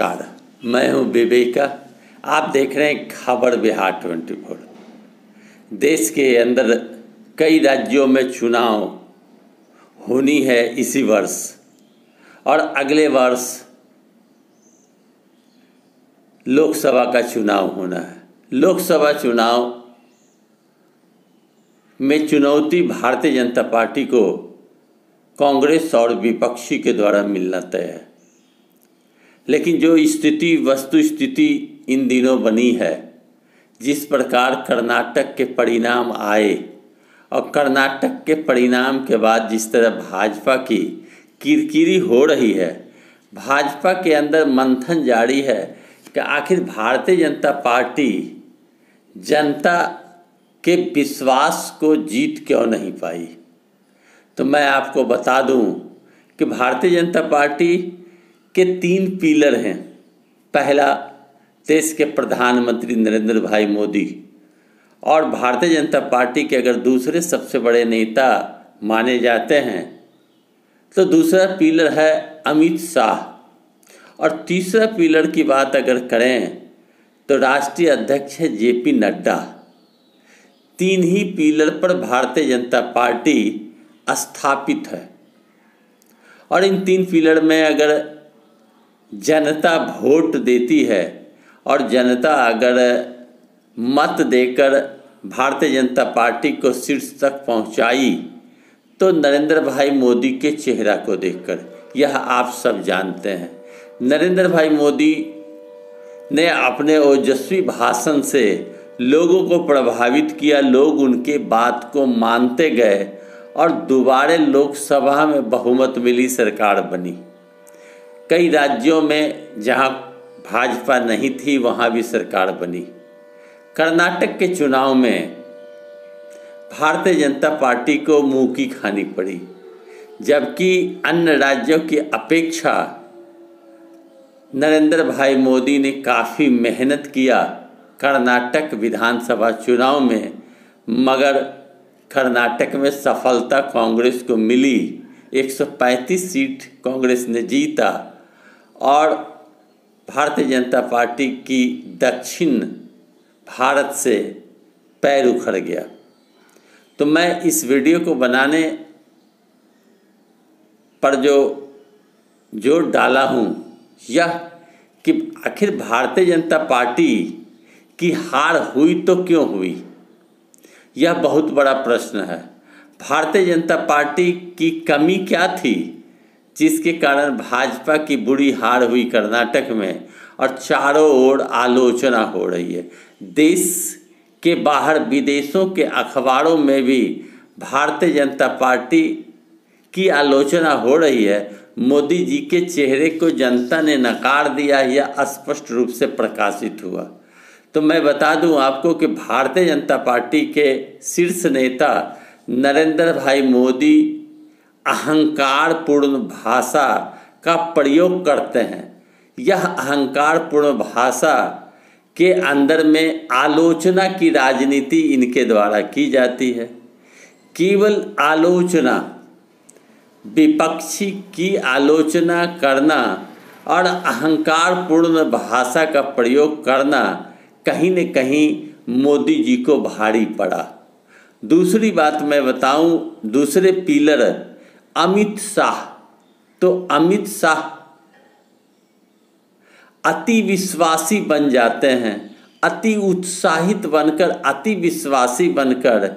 नमस्कार, मैं हूं विवेका। आप देख रहे हैं खबर बिहार 24। देश के अंदर कई राज्यों में चुनाव होनी है इसी वर्ष और अगले वर्ष लोकसभा का चुनाव होना है। लोकसभा चुनाव में चुनौती भारतीय जनता पार्टी को कांग्रेस और विपक्षी के द्वारा मिलना तय है। लेकिन जो वस्तु स्थिति इन दिनों बनी है, जिस प्रकार कर्नाटक के परिणाम आए और कर्नाटक के परिणाम के बाद जिस तरह भाजपा की किरकिरी हो रही है, भाजपा के अंदर मंथन जारी है कि आखिर भारतीय जनता पार्टी जनता के विश्वास को जीत क्यों नहीं पाई। तो मैं आपको बता दूं कि भारतीय जनता पार्टी के 3 पिलर हैं। पहला, देश के प्रधानमंत्री नरेंद्र भाई मोदी, और भारतीय जनता पार्टी के अगर दूसरे सबसे बड़े नेता माने जाते हैं तो दूसरा पिलर है अमित शाह, और तीसरा पिलर की बात अगर करें तो राष्ट्रीय अध्यक्ष है जेपी नड्डा। 3 ही पिलर पर भारतीय जनता पार्टी स्थापित है, और इन 3 पिलर में अगर जनता वोट देती है और जनता अगर मत देकर भारतीय जनता पार्टी को शीर्ष तक पहुंचाई तो नरेंद्र भाई मोदी के चेहरा को देखकर, यह आप सब जानते हैं। नरेंद्र भाई मोदी ने अपने ओजस्वी भाषण से लोगों को प्रभावित किया, लोग उनके बात को मानते गए और दोबारा लोकसभा में बहुमत मिली, सरकार बनी। कई राज्यों में जहां भाजपा नहीं थी वहां भी सरकार बनी। कर्नाटक के चुनाव में भारतीय जनता पार्टी को मुंह की खानी पड़ी, जबकि अन्य राज्यों की अपेक्षा नरेंद्र भाई मोदी ने काफ़ी मेहनत किया कर्नाटक विधानसभा चुनाव में, मगर कर्नाटक में सफलता कांग्रेस को मिली। 135 सीट कांग्रेस ने जीता और भारतीय जनता पार्टी की दक्षिण भारत से पैर उखड़ गया। तो मैं इस वीडियो को बनाने पर जो जोर डाला हूँ यह कि आखिर भारतीय जनता पार्टी की हार हुई तो क्यों हुई, यह बहुत बड़ा प्रश्न है। भारतीय जनता पार्टी की कमी क्या थी जिसके कारण भाजपा की बुरी हार हुई कर्नाटक में और चारों ओर आलोचना हो रही है। देश के बाहर विदेशों के अखबारों में भी भारतीय जनता पार्टी की आलोचना हो रही है। मोदी जी के चेहरे को जनता ने नकार दिया, यह स्पष्ट रूप से प्रकाशित हुआ। तो मैं बता दूं आपको कि भारतीय जनता पार्टी के शीर्ष नेता नरेंद्र भाई मोदी अहंकारपूर्ण भाषा का प्रयोग करते हैं। यह अहंकारपूर्ण भाषा के अंदर में आलोचना की राजनीति इनके द्वारा की जाती है। केवल आलोचना, विपक्षी की आलोचना करना और अहंकारपूर्ण भाषा का प्रयोग करना कहीं न कहीं मोदी जी को भारी पड़ा। दूसरी बात मैं बताऊं, दूसरे पिलर अमित शाह। तो अमित शाह अति विश्वासी बन जाते हैं, अति उत्साहित बनकर, अति विश्वासी बनकर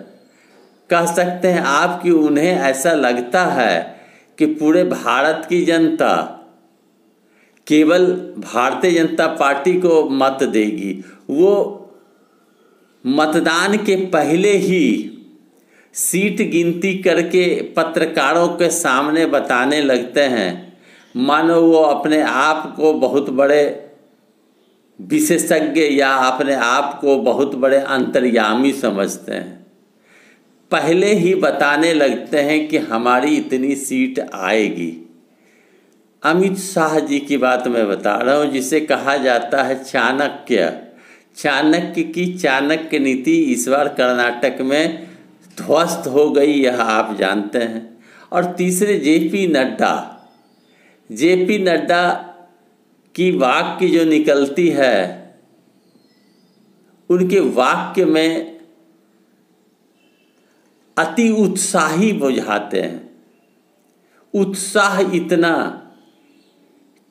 कह सकते हैं आप कि उन्हें ऐसा लगता है कि पूरे भारत की जनता केवल भारतीय जनता पार्टी को मत देगी। वो मतदान के पहले ही सीट गिनती करके पत्रकारों के सामने बताने लगते हैं, मानो वो अपने आप को बहुत बड़े विशेषज्ञ या अपने आप को बहुत बड़े अंतर्यामी समझते हैं। पहले ही बताने लगते हैं कि हमारी इतनी सीट आएगी। अमित शाह जी की बात मैं बता रहा हूँ, जिसे कहा जाता है चाणक्य। चाणक्य की चाणक्य नीति इस बार कर्नाटक में ध्वस्त हो गई, यह आप जानते हैं। और तीसरे जेपी नड्डा की वाक्य जो निकलती है, उनके वाक्य में अति उत्साही बुझाते हैं। उत्साह इतना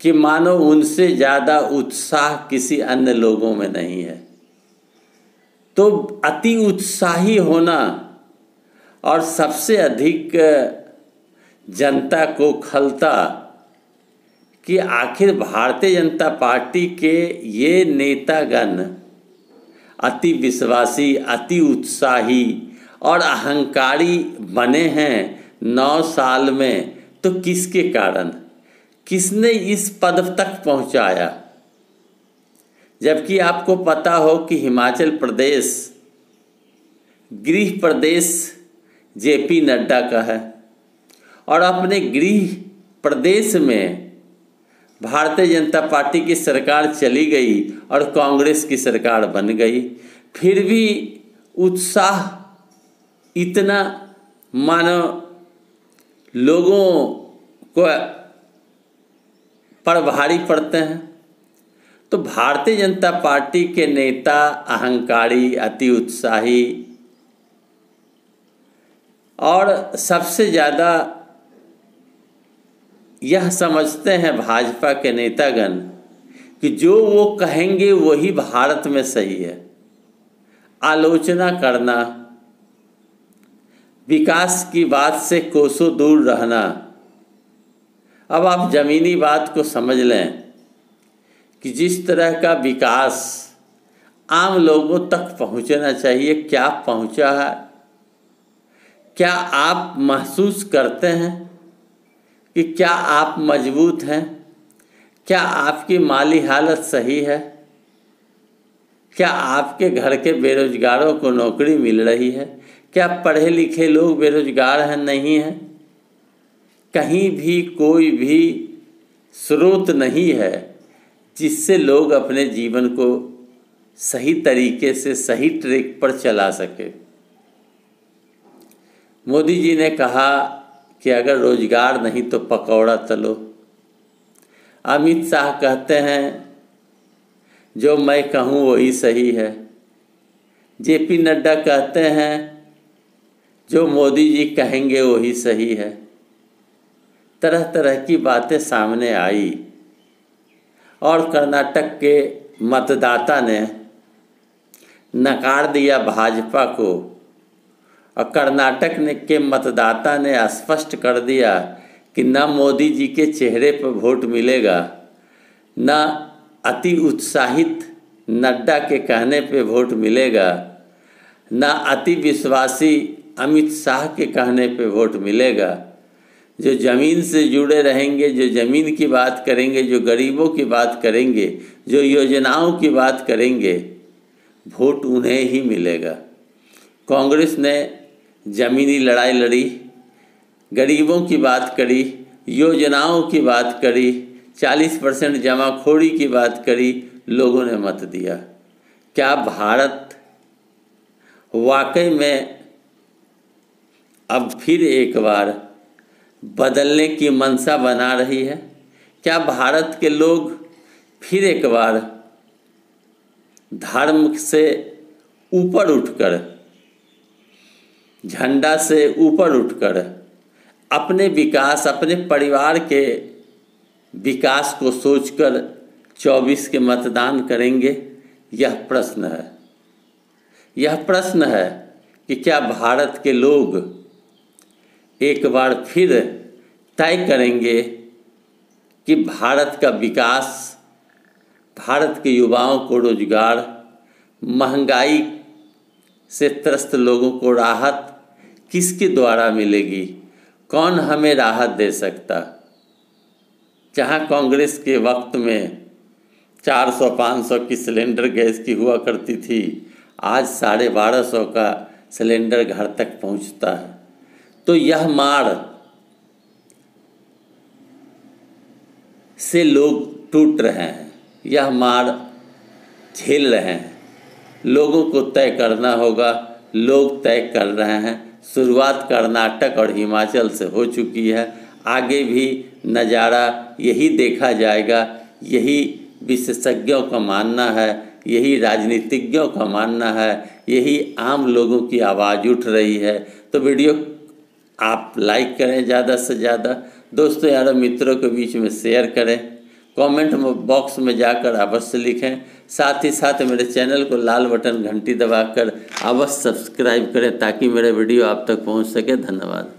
कि मानो उनसे ज़्यादा उत्साह किसी अन्य लोगों में नहीं है। तो अति उत्साही होना और सबसे अधिक जनता को खलता कि आखिर भारतीय जनता पार्टी के ये नेतागण अति विश्वासी, अति उत्साही और अहंकारी बने हैं 9 साल में, तो किसके कारण, किसने इस पद तक पहुंचाया? जबकि आपको पता हो कि हिमाचल प्रदेश गृह प्रदेश जेपी नड्डा का है और अपने गृह प्रदेश में भारतीय जनता पार्टी की सरकार चली गई और कांग्रेस की सरकार बन गई, फिर भी उत्साह इतना मानो लोगों को पर भारी पड़ते हैं। तो भारतीय जनता पार्टी के नेता अहंकारी, अति उत्साही और सबसे ज़्यादा यह समझते हैं भाजपा के नेतागण कि जो वो कहेंगे वही भारत में सही है। आलोचना करना, विकास की बात से कोसों दूर रहना। अब आप ज़मीनी बात को समझ लें कि जिस तरह का विकास आम लोगों तक पहुंचना चाहिए, क्या पहुंचा है? क्या आप महसूस करते हैं कि क्या आप मजबूत हैं? क्या आपकी माली हालत सही है? क्या आपके घर के बेरोजगारों को नौकरी मिल रही है? क्या पढ़े लिखे लोग बेरोजगार हैं, नहीं हैं? कहीं भी कोई भी स्रोत नहीं है जिससे लोग अपने जीवन को सही तरीके से सही ट्रैक पर चला सके। मोदी जी ने कहा कि अगर रोजगार नहीं तो पकौड़ा तलो। अमित शाह कहते हैं जो मैं कहूँ वही सही है। जेपी नड्डा कहते हैं जो मोदी जी कहेंगे वही सही है। तरह तरह की बातें सामने आई और कर्नाटक के मतदाता ने नकार दिया भाजपा को और कर्नाटक के मतदाता ने स्पष्ट कर दिया कि न मोदी जी के चेहरे पर वोट मिलेगा, न अति उत्साहित नड्डा के कहने पे वोट मिलेगा, न अति विश्वासी अमित शाह के कहने पे वोट मिलेगा। जो ज़मीन से जुड़े रहेंगे, जो ज़मीन की बात करेंगे, जो गरीबों की बात करेंगे, जो योजनाओं की बात करेंगे, वोट उन्हें ही मिलेगा। कांग्रेस ने ज़मीनी लड़ाई लड़ी, गरीबों की बात करी, योजनाओं की बात करी, 40% जमाखोरी की बात करी, लोगों ने मत दिया। क्या भारत वाकई में अब फिर एक बार बदलने की मंशा बना रही है? क्या भारत के लोग फिर एक बार धर्म से ऊपर उठकर, झंडा से ऊपर उठकर अपने विकास, अपने परिवार के विकास को सोचकर 24 के मतदान करेंगे? यह प्रश्न है। यह प्रश्न है कि क्या भारत के लोग एक बार फिर तय करेंगे कि भारत का विकास, भारत के युवाओं को रोजगार, महंगाई से त्रस्त लोगों को राहत किसके द्वारा मिलेगी? कौन हमें राहत दे सकता? जहां कांग्रेस के वक्त में 400-500 की सिलेंडर गैस की हुआ करती थी, आज 1250 का सिलेंडर घर तक पहुंचता है। तो यह मार से लोग टूट रहे हैं, यह मार झेल रहे हैं। लोगों को तय करना होगा, लोग तय कर रहे हैं। शुरुआत कर्नाटक और हिमाचल से हो चुकी है, आगे भी नज़ारा यही देखा जाएगा, यही विशेषज्ञों का मानना है, यही राजनीतिज्ञों का मानना है, यही आम लोगों की आवाज़ उठ रही है। तो वीडियो आप लाइक करें, ज़्यादा से ज़्यादा दोस्तों यारों मित्रों के बीच में शेयर करें, कमेंट बॉक्स में जाकर अवश्य लिखें। साथ ही साथ मेरे चैनल को लाल बटन घंटी दबाकर अवश्य सब्सक्राइब करें ताकि मेरा वीडियो आप तक पहुंच सके। धन्यवाद।